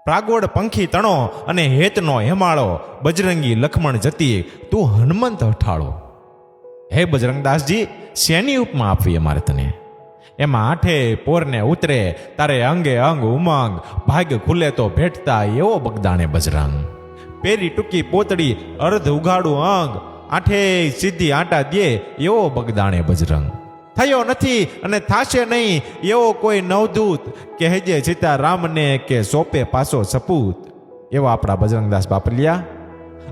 પ્રાગોડ પંખી તણો અને હેતનો હેમાળો, બજરંગી લખમણ જતી તું હનુમંત હઠાળો. હે બજરંગદાસજી, શેની ઉપમા આપવી અમારે તને? એમાં આઠે પોરને ઉતરે તારે અંગે અંગ ઉમંગ, ભાગ ખુલે તો ભેટતા એવો બગદાણે બજરંગ. પેરી ટૂંકી પોતડી અર્ધ ઉઘાડું અંગ, આઠે સીધી આંટા દે એવો બગદાણે બજરંગ. થયો નથી અને થાશે નહીં એવો કોઈ નવદૂત, કહેજે સીતારામને કે સોંપે પાસો સપૂત. એવા આપણા બજરંગદાસ બાપલિયા.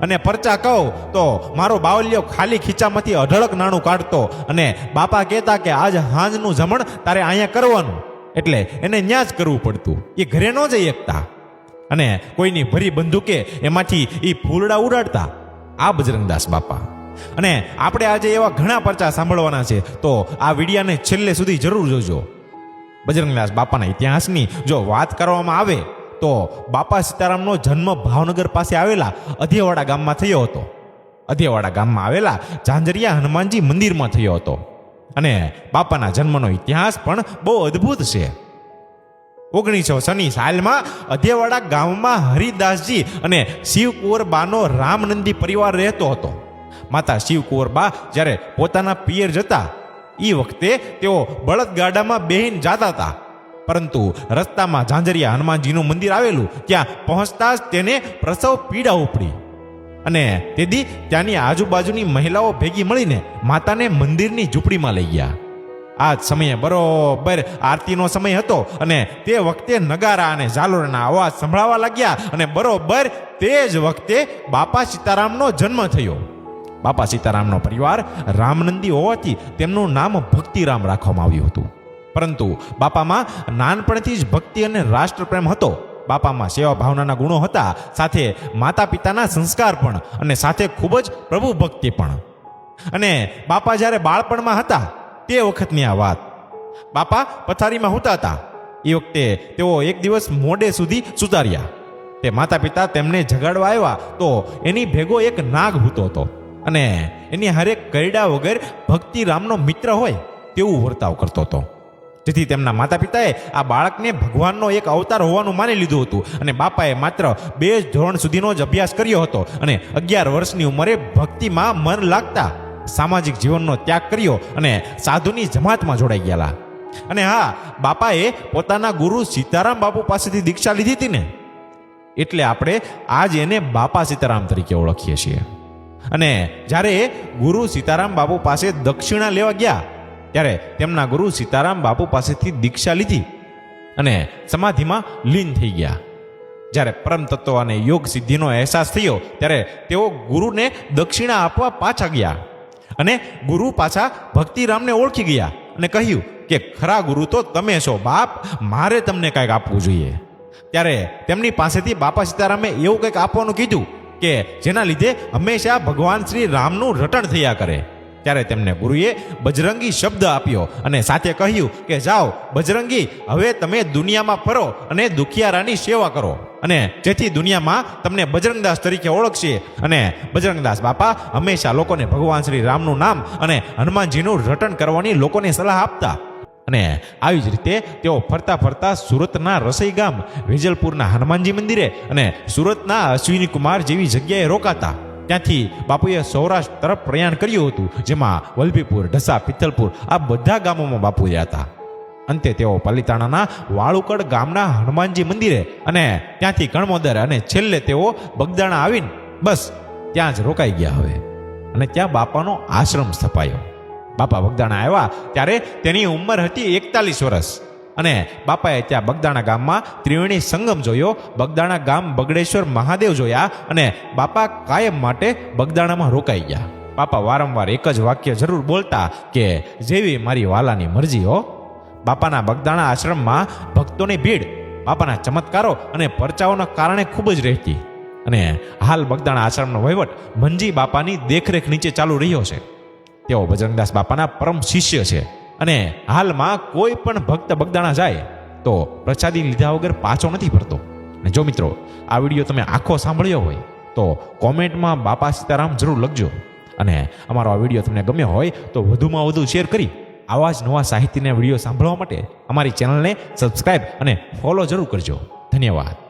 અને પરચા કહું તો મારો બાવલિયો ખાલી ખીચામાંથી અઢળક નાણું કાઢતો અને બાપા કહેતા કે આજ હાંજનું જમણ તારે અહીંયા કરવાનું, એટલે એને ન્યા જ કરવું પડતું, એ ઘરે ન જઈ શકતા. અને કોઈની ભરી બંદૂકે એમાંથી એ ફૂલડા ઉડાડતા આ બજરંગદાસ બાપા. અને આપણે આજે એવા ઘણા પરચા સાંભળવાના છે, તો આ વિડિયાને છેલ્લે સુધી જરૂર જોજો. બજરંગદાસ બાપાના ઇતિહાસની જો વાત કરવામાં આવે તો બાપા સીતારામનો જન્મ ભાવનગર પાસે આવેલા અધેવાડા ગામમાં થયો હતો. અધેવાડા ગામમાં આવેલા ઝાંઝરિયા હનુમાનજી મંદિરમાં થયો હતો. અને બાપાના જન્મનો ઇતિહાસ પણ બહુ અદ્ભુત છે. 1900 સાલમાં અધેવાડા ગામમાં હરિદાસજી અને શિવકુંવરબાનો રામનંદી પરિવાર રહેતો હતો. માતા શિવકુંવરબા જ્યારે પોતાના પિયર જતા એ વખતે તેઓ બળદગાડામાં બેહીને જતા હતા, પરંતુ રસ્તામાં ઝાંઝરિયા હનુમાનજીનું મંદિર આવેલું ત્યાં પહોંચતા જ તેને પ્રસવ પીડા ઉપડી. અને તેથી ત્યાંની આજુબાજુની મહિલાઓ ભેગી મળીને માતાને મંદિરની ઝૂંપડીમાં લઈ ગયા. આ જ સમયે બરોબર આરતીનો સમય હતો અને તે વખતે નગારા અને ઝાલોરના અવાજ સંભળાવા લાગ્યા. અને બરોબર તે જ વખતે બાપા સીતારામનો જન્મ થયો. બાપા સીતારામનો પરિવાર રામનંદી હોવાથી તેમનું નામ ભક્તિરામ રાખવામાં આવ્યું હતું. પરંતુ બાપામાં નાનપણથી જ ભક્તિ અને રાષ્ટ્રપ્રેમ હતો. બાપામાં સેવા ભાવનાના ગુણો હતા, સાથે માતા પિતાના સંસ્કાર પણ, અને સાથે ખૂબ જ પ્રભુ ભક્તિ પણ. અને બાપા જ્યારે બાળપણમાં હતા તે વખતની આ વાત. બાપા પથારીમાં સૂતા હતા. એ વખતે તેઓ એક દિવસ મોડે સુધી સુતાર્યા. તે માતા પિતા તેમને જગાડવા આવ્યા તો એની ભેગો એક નાગ સૂતો હતો અને એની હરેક કરડા વગર ભક્તિરામનો મિત્ર હોય તેવું વર્તાવ કરતો હતો. જેથી તેમના માતા પિતાએ આ બાળકને ભગવાનનો એક અવતાર હોવાનું માની લીધું હતું. અને બાપાએ માત્ર 2 ધોરણ સુધીનો જ અભ્યાસ કર્યો હતો અને 11 વર્ષની ઉંમરે ભક્તિમાં મન લાગતા સામાજિક જીવનનો ત્યાગ કર્યો અને સાધુની જમાતમાં જોડાઈ ગયેલા. અને હા, બાપાએ પોતાના ગુરુ સીતારામ બાપુ પાસેથી દીક્ષા લીધી હતી ને, એટલે આપણે આજ એને બાપા સીતારામ તરીકે ઓળખીએ છીએ. અને જ્યારે ગુરુ સીતારામ બાપુ પાસે દક્ષિણા લેવા ગયા ત્યારે તેમના ગુરુ સીતારામ બાપુ પાસેથી દીક્ષા લીધી અને સમાધિમાં લીન થઈ ગયા. જ્યારે પરમ તત્વ અને યોગ સિદ્ધિનો અહેસાસ થયો ત્યારે તેઓ ગુરુને દક્ષિણા આપવા પાછા ગયા. અને ગુરુ પાછા ભક્તિરામને ઓળખી ગયા અને કહ્યું કે ખરા ગુરુ તો તમે છો બાપ, મારે તમને કંઈક આપવું જોઈએ. ત્યારે તેમની પાસેથી બાપા સીતારામે એવું કંઈક આપવાનું કીધું કે જેના લીધે હંમેશા ભગવાન શ્રી રામનું રટણ થયા કરે. ત્યારે તેમને ગુરુએ બજરંગી શબ્દ આપ્યો અને સાથે કહ્યું કે જાઓ બજરંગી, હવે તમે દુનિયામાં ફરો અને દુખિયારાની સેવા કરો, અને જેથી દુનિયામાં તમને બજરંગદાસ તરીકે ઓળખશે. અને બજરંગદાસ બાપા હંમેશા લોકોને ભગવાન શ્રી રામનું નામ અને હનુમાનજીનું રટણ કરવાની લોકોને સલાહ આપતા. અને આવી જ રીતે તેઓ ફરતા ફરતા સુરતના રસોઈ ગામ, વેજલપુરના હનુમાનજી મંદિરે અને સુરતના અશ્વિની કુમાર જેવી જગ્યાએ રોકાતા. ત્યાંથી બાપુએ સૌરાષ્ટ્ર તરફ પ્રયાણ કર્યું હતું, જેમાં વલભીપુર, ઢસા, પિથલપુર આ બધા ગામોમાં બાપુ રહ્યા હતા. અંતે તેઓ પાલિતાણાના વાળુકડ ગામના હનુમાનજી મંદિરે અને ત્યાંથી કણમોદર અને છેલ્લે તેઓ બગદાણા આવીને બસ ત્યાં જ રોકાઈ ગયા. હવે અને ત્યાં બાપાનો આશ્રમ સ્થપાયો. બાપા બગદાણા આવ્યા ત્યારે તેની ઉંમર હતી 41 વર્ષ. અને બાપાએ ત્યાં બગદાણા ગામમાં ત્રિવેણી સંગમ જોયો, બગદાણા ગામ બગડેશ્વર મહાદેવ જોયા અને બાપા કાયમ માટે બગદાણામાં રોકાઈ ગયા. બાપા વારંવાર એક જ વાક્ય જરૂર બોલતા કે જેવી મારી વાલાની મરજી હો. બાપાના બગદાણા આશ્રમમાં ભક્તોની ભીડ બાપાના ચમત્કારો અને પરચાઓના કારણે ખૂબ જ રહેતી. અને હાલ બગદાણા આશ્રમનો વહીવટ મંજી બાપાની દેખરેખ નીચે ચાલુ રહ્યો છે. તેઓ બજરંગદાસ બાપાના પરમ શિષ્ય છે. અને હાલમાં કોઈ પણ ભક્ત બગદાણા જાય તો પ્રસાદી લીધા વગર પાછો નથી ફરતો. અને જો મિત્રો આ વિડીયો તમે આખો સાંભળ્યો હોય તો કોમેન્ટમાં બાપા સીતારામ જરૂર લખજો. અને અમારો આ વિડીયો તમને ગમ્યો હોય તો વધુમાં વધુ શેર કરી આવા જ નવા સાહિત્યના વિડીયો સાંભળવા માટે અમારી ચેનલને સબસ્ક્રાઈબ અને ફોલો જરૂર કરજો. ધન્યવાદ.